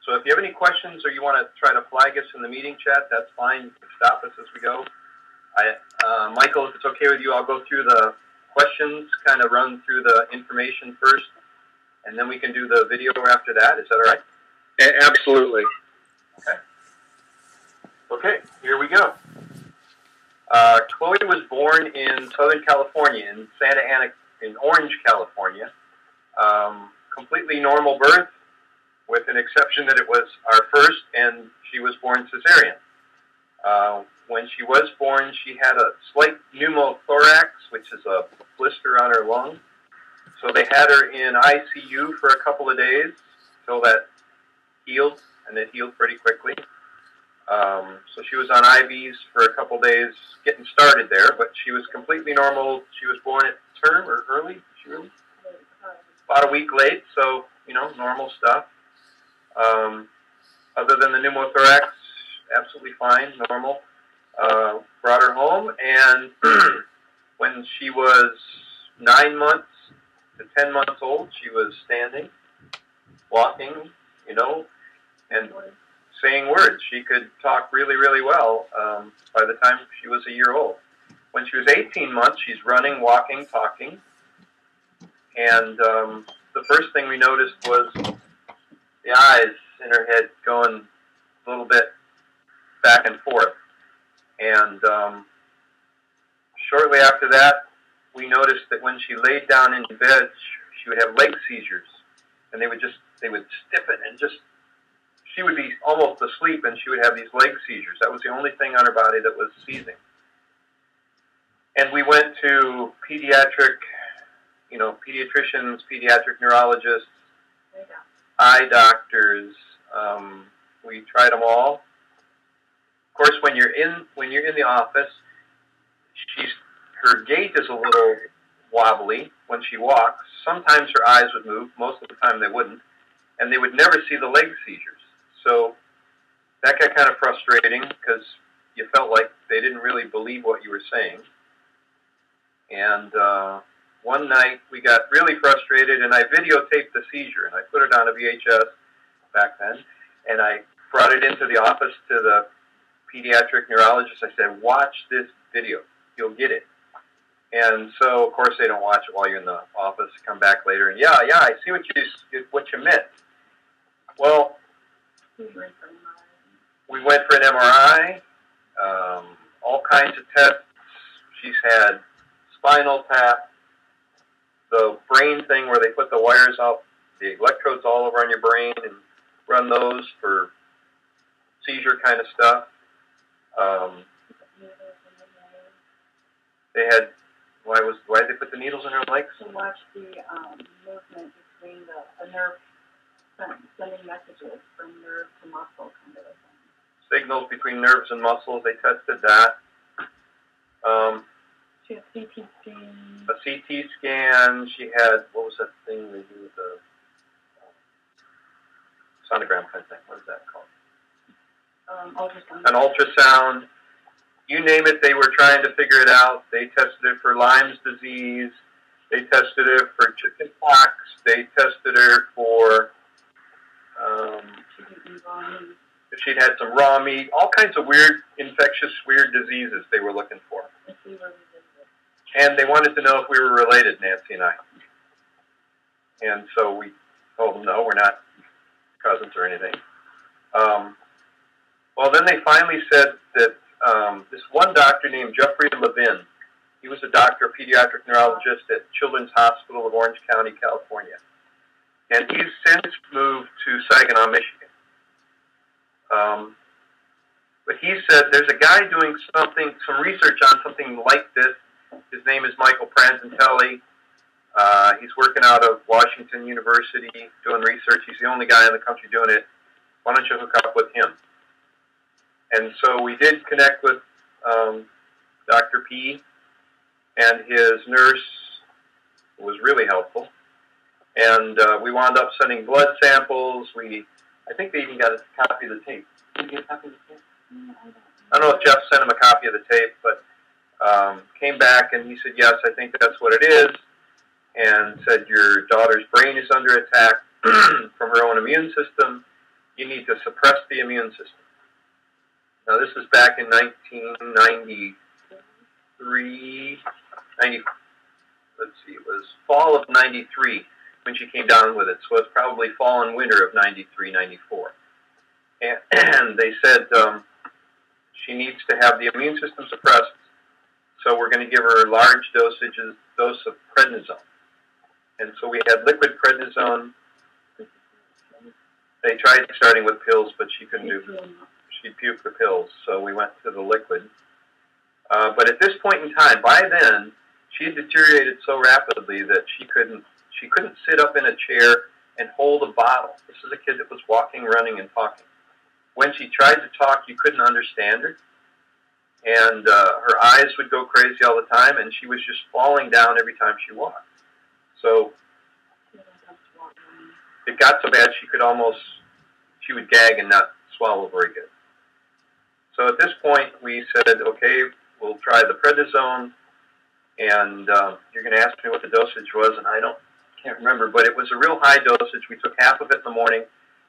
So if you have any questions or you want to try to flag us in the meeting chat, that's fine. You can stop us as we go. Michael, if it's okay with you, I'll go through the questions, kind of run through the information first, and then we can do the video after that. Is that all right? Absolutely. Okay. Okay, here we go. Chloe was born in Southern California, in Santa Ana, in Orange, California. Completely normal birth, with an exception that it was our first, and she was born cesarean. When she was born, she had a slight pneumothorax, which is a blister on her lung. So they had her in ICU for a couple of days until that healed, and it healed pretty quickly. So she was on IVs for a couple of days getting started there, but she was completely normal. She was born at term or early? About a week late, so, normal stuff. Other than the pneumothorax, absolutely fine, normal. Brought her home, and when she was 9 months to 10 months old, she was standing, walking, and saying words. She could talk really, really well by the time she was a year old. When she was 18 months, she's running, walking, talking. And the first thing we noticed was the eyes in her head going a little bit back and forth. And shortly after that, we noticed that when she laid down in bed, she would have leg seizures. And they would stiffen and she would be almost asleep and she would have these leg seizures. That was the only thing on her body that was seizing. And we went to pediatricians, pediatric neurologists, eye doctors. We tried them all. Of course, when you're in the office, her gait is a little wobbly when she walks. Sometimes her eyes would move. Most of the time they wouldn't. And they would never see the leg seizures. So that got kind of frustrating because you felt like they didn't really believe what you were saying. And one night we got really frustrated, and I videotaped the seizure, and I put it on a VHS back then, and I brought it into the office to the pediatric neurologist. I said, watch this video. You'll get it. And so, of course, they don't watch it while you're in the office. Come back later, and yeah, I see what you meant. Well, we went for an MRI, all kinds of tests. She's had spinal tap, the brain thing where they put the wires up, the electrodes all over on your brain and run those for seizure kind of stuff. They had, why did they put the needles in her legs? To watch the movement between the nerve, sending messages from nerve to muscle kind of a thing. Signals between nerves and muscles, they tested that. She had CT scan. A CT scan. She had, what was that thing they do with the sonogram kind of thing? What is that called? Ultrasound. An ultrasound. You name it, they were trying to figure it out. They tested it for Lyme's disease. They tested it for chickenpox. They tested her for if she'd had some raw meat, all kinds of weird, infectious, weird diseases they were looking for. And they wanted to know if we were related, Nancy and I. And so we told them, no, we're not cousins or anything. Well, then they finally said that this one doctor named Jeffrey Levin, he was a doctor, a pediatric neurologist at Children's Hospital of Orange County, California. And he's since moved to Saginaw, Michigan. But he said there's a guy doing some research on something like this. His name is Michael Pranzantelli. He's working out of Washington University doing research. He's the only guy in the country doing it. Why don't you hook up with him? And so we did connect with Dr. P, and his nurse was really helpful. And we wound up sending blood samples. I think they even got a copy of the tape. Did you get a copy of the tape? I don't know if Jeff sent him a copy of the tape, but came back and he said, yes, I think that's what it is, and said your daughter's brain is under attack from her own immune system. You needs to suppress the immune system. Now, this is back in 1993, let's see, it was fall of 93 when she came down with it. So it's probably fall and winter of 93, 94. And they said she needs to have the immune system suppressed, so we're going to give her large dose of prednisone. And so we had liquid prednisone. They tried starting with pills, but she couldn't do. She puked the pills, so we went to the liquid. But at this point in time, by then, she had deteriorated so rapidly that she couldn't sit up in a chair and hold a bottle. This is a kid that was walking, running, and talking. When she tried to talk, you couldn't understand her. And her eyes would go crazy all the time, and she was just falling down every time she walked. So it got so bad she would gag and not swallow very good. So at this point, we said, okay, we'll try the prednisone, and you're going to ask me what the dosage was, and I can't remember, but it was a real high dosage. We took half of it in the morning,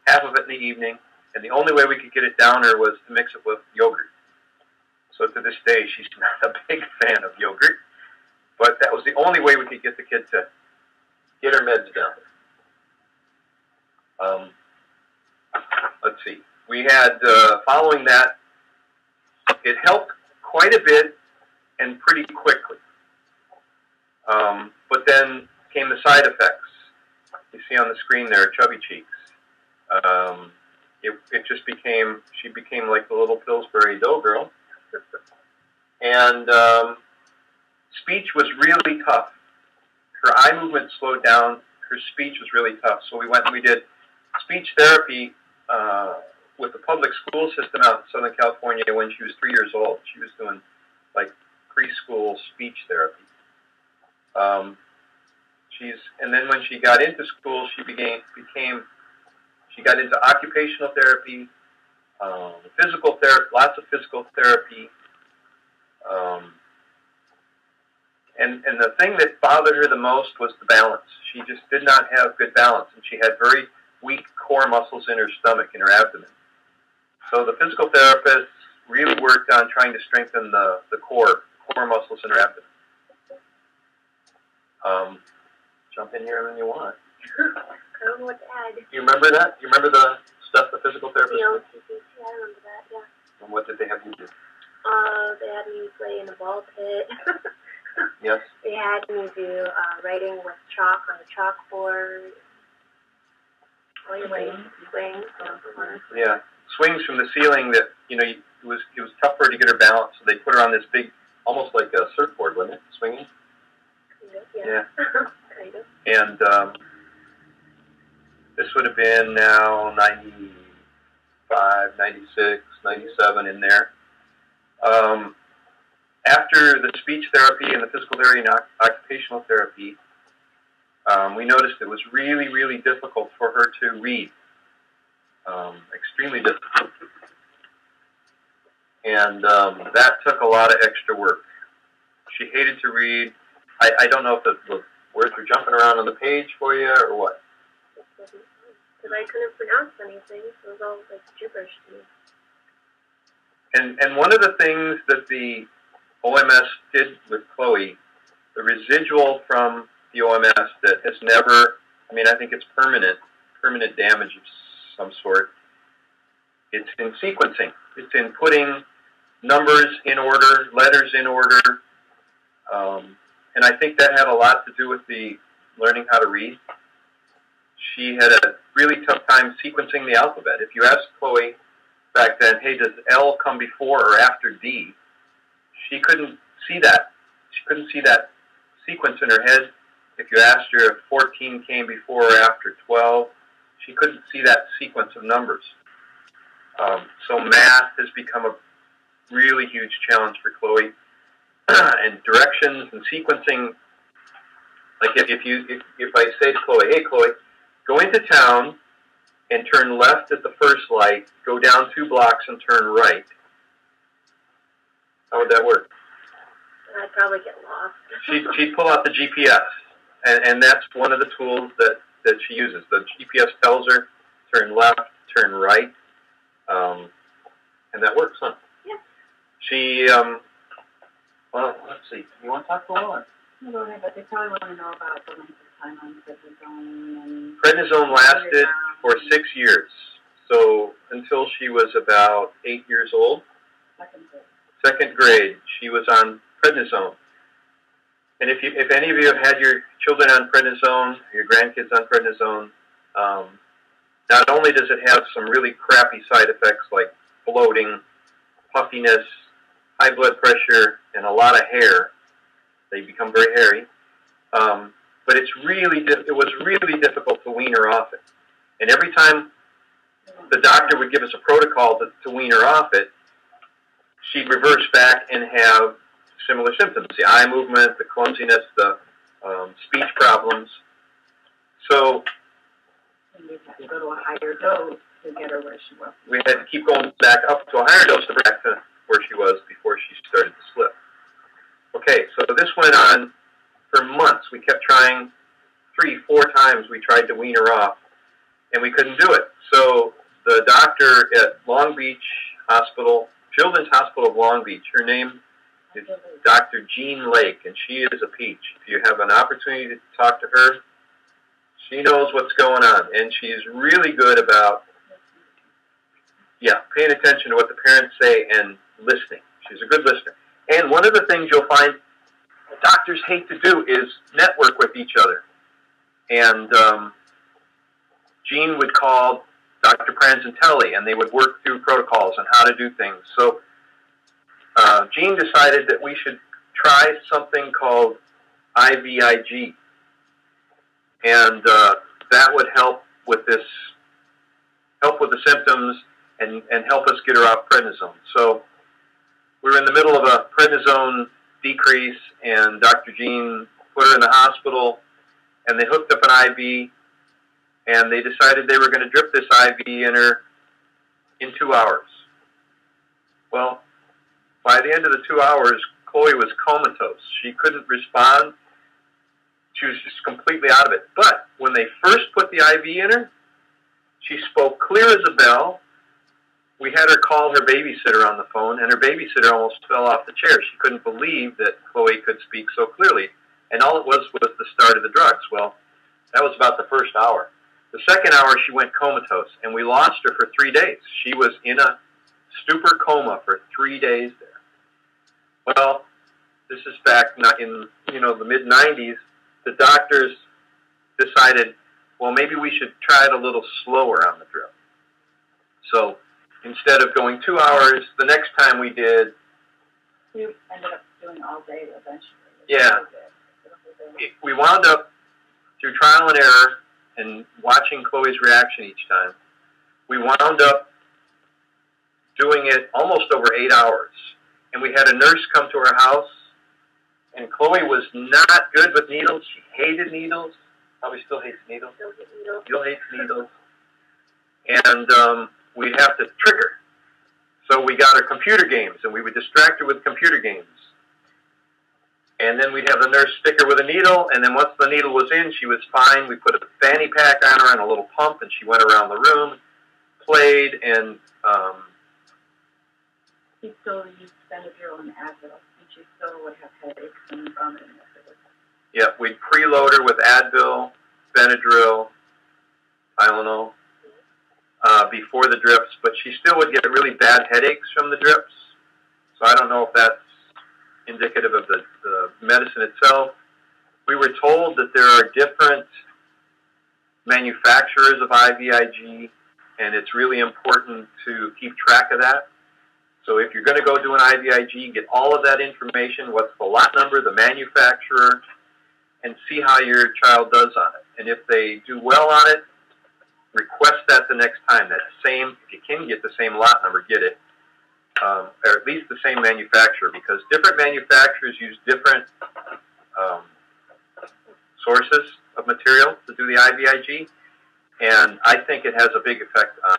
half of it in the evening, and the only way we could get it down her was to mix it with yogurt. So to this day, she's not a big fan of yogurt, but that was the only way we could get the kid to get her meds down. Let's see. We had, following that, it helped quite a bit and pretty quickly. But then came the side effects. You see on the screen there, chubby cheeks. It just she became like the little Pillsbury Dough girl. And speech was really tough. Her eye movement slowed down. Her speech was really tough. So we went and we did speech therapy with the public school system out in Southern California when she was 3 years old. She was doing like preschool speech therapy. And then when she got into school, she got into occupational therapy, physical therapy, lots of physical therapy. And the thing that bothered her the most was the balance. She just did not have good balance, and she had very weak core muscles in her stomach, in her abdomen. So the physical therapist really worked on trying to strengthen the core muscles in her abdomen. Jump in here when you want. I don't know what to add. Do you remember that? Do you remember the stuff the physical therapist did? I remember that, yeah. And what did they have you do? They had me play in a ball pit. Yes. They had me do writing with chalk on a chalkboard. Swings. Yeah, swings from the ceiling that, it was tough for her to get her balance, so they put her on this big, almost like a surfboard, wasn't it, swinging? Yeah. Kind of. And this would have been now 95, 96, 97 in there. After the speech therapy and the physical therapy and occupational therapy, we noticed it was really, really difficult for her to read. Extremely difficult. And that took a lot of extra work. She hated to read. I don't know if the words were jumping around on the page for you or what. Because I couldn't pronounce anything, so it was all like gibberish to me. And one of the things that the OMS did with Chloe, the residual from the OMS that has never, I think it's permanent damage of some sort. It's in sequencing. It's in putting numbers in order, letters in order, and I think that had a lot to do with the learning how to read. She had a really tough time sequencing the alphabet. If you asked Chloe back then, hey, does L come before or after D? She couldn't see that. She couldn't see that sequence in her head. If you asked her if 14 came before or after 12, she couldn't see that sequence of numbers. So math has become a really huge challenge for Chloe. And directions and sequencing. Like if I say to Chloe, hey Chloe, go into town and turn left at the first light, go down 2 blocks and turn right. How would that work? I'd probably get lost. She'd pull out the GPS, and that's one of the tools that she uses. The GPS tells her, turn left, turn right. And that works, huh? Yeah. She, well, let's see. You want to talk for a while? No, go ahead, but they probably want to know about the length of time on prednisone and... Prednisone lasted for 6 years. So until she was about 8 years old. Second grade, she was on prednisone. And if any of you have had your children on prednisone, your grandkids on prednisone, not only does it have some really crappy side effects like bloating, puffiness, high blood pressure, and a lot of hair, they become very hairy, but it was really difficult to wean her off it. And every time the doctor would give us a protocol to wean her off it, she'd reverse back and have similar symptoms: the eye movement, the clumsiness, the speech problems. So we had to go to a higher dose to get her where she was. We had to keep going back up to a higher dose to bring her back to where she was before she started to slip. Okay, so this went on for months. We kept trying 3-4 times. We tried to wean her off, and we couldn't do it. So the doctor at Long Beach Hospital, Children's Hospital of Long Beach, her name is Dr. Jean Lake, and she is a peach. If you have an opportunity to talk to her, she knows what's going on, and she's really good about, paying attention to what the parents say and listening. She's a good listener. And one of the things you'll find doctors hate to do is network with each other. And Jean would call Dr. Pranzantelli, and they would work through protocols on how to do things. So Jean decided that we should try something called IVIG. And that would help with the symptoms and help us get her off prednisone. So we were in the middle of a prednisone decrease, and Dr. Jean put her in the hospital, and they hooked up an IV, and they decided they were going to drip this IV in her in 2 hours. Well, by the end of the 2 hours, Chloe was comatose. She couldn't respond. She was just completely out of it. But when they first put the IV in her, she spoke clear as a bell. We had her call her babysitter on the phone, and her babysitter almost fell off the chair. She couldn't believe that Chloe could speak so clearly. And all it was the start of the drugs. Well, that was about the first hour. The second hour, she went comatose, and we lost her for 3 days. She was in a stupor coma for 3 days there. Well, this is back in the mid-'90s. The doctors decided, well, maybe we should try it a little slower on the drip. So instead of going 2 hours, the next time we did... You ended up doing all day eventually. Yeah. We wound up, through trial and error and watching Chloe's reaction each time, we wound up doing it almost over 8 hours. And we had a nurse come to our house, and Chloe was not good with needles. She hated needles. Probably still hates needles. Still hates needles. And we'd have to trick her. So we got her computer games, and we would distract her with computer games. And then we'd have the nurse stick her with a needle, and then once the needle was in, she was fine. We put a fanny pack on her and a little pump, and she went around the room, played, and... She still used Benadryl and Advil, and she still would have headaches and vomiting afterwards. Yeah, we'd preload her with Advil, Benadryl, Tylenol before the drips, but she still would get really bad headaches from the drips. So I don't know if that's indicative of the medicine itself. We were told that there are different manufacturers of IVIG, and it's really important to keep track of that. So if you're going to go do an IVIG, get all of that information, what's the lot number, the manufacturer, and see how your child does on it. And if they do well on it, request that the next time. That same, if you can get the same lot number, get it. Or at least the same manufacturer, because different manufacturers use different sources of material to do the IVIG, and I think it has a big effect on